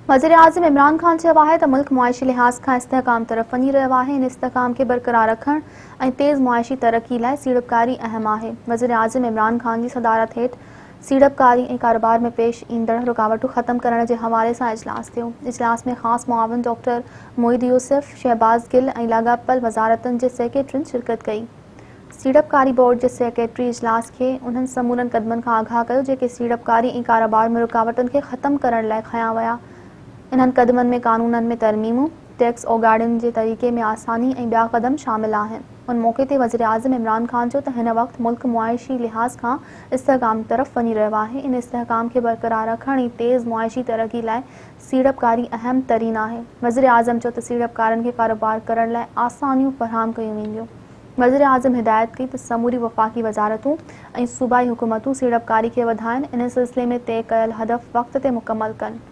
वज़ीर आज़म इमरान खान चयो आहे त मुल्क मुआशी लिहाज़ खां इस्तेहकाम तरफ़ वञी रहियो आहे। इन इस्तेहकाम खे बरक़रार रखण ऐं तेज़ मुआशी तरक्की लाइ सीड़पकारी अहम आहे। वज़ीर आज़म इमरान खान जी सदारत हेठि सीड़पकारी ऐं कारोबार में पेश ईंदड़ रुकावटूं ख़त्म करण जे हवाले सां इजलास थियो। इजलास में ख़ासि मुआविन डॉक्टर मोईद यूसुफ, शहबाज़ गिल ऐं लाॻापियल वज़ारतुनि जे सेक्रेटरियुनि शिरकत कई। सीड़पकारी बोर्ड जे सेक्रेटरी इजलास खे उन्हनि समूरनि क़दमनि खां आगाह कयो जेके सीड़पकारी ऐं कारोबार में रुकावटुनि खे ख़त्म करण लाइ खयां विया। इन्हनि क़दमनि में क़ानूननि में तरमीमूं, टैक्स ओगाड़ियुनि जे तरीक़े में आसानी ऐं ॿिया क़दम शामिल आहिनि। उन मौक़े ते वज़ीर आज़म इमरान खान चयो त हिन वक़्तु मुल्क मुआशी लिहाज़ खां इस्तेहकाम तरफ़ वञी रहियो आहे। इन इस्तेहकाम खे बरक़रार रखण ऐं तेज़ मुआशी तरक्की लाइ सीड़पकारी अहम तरीन आहे। वज़ीर आज़म चयो त सीड़पकारनि खे कारोबार करण लाइ आसानियूं फ़राहम कयूं वेंदियूं। वज़ीर आज़म हिदायत कई त समूरी वफ़ाक़ी वज़ारतूं ऐं सूबाई हुकूमतूं सीड़पकारी खे वधाइनि, इन सिलसिले में तइ कयल हदफ़ वक़्त ते मुकमल कनि।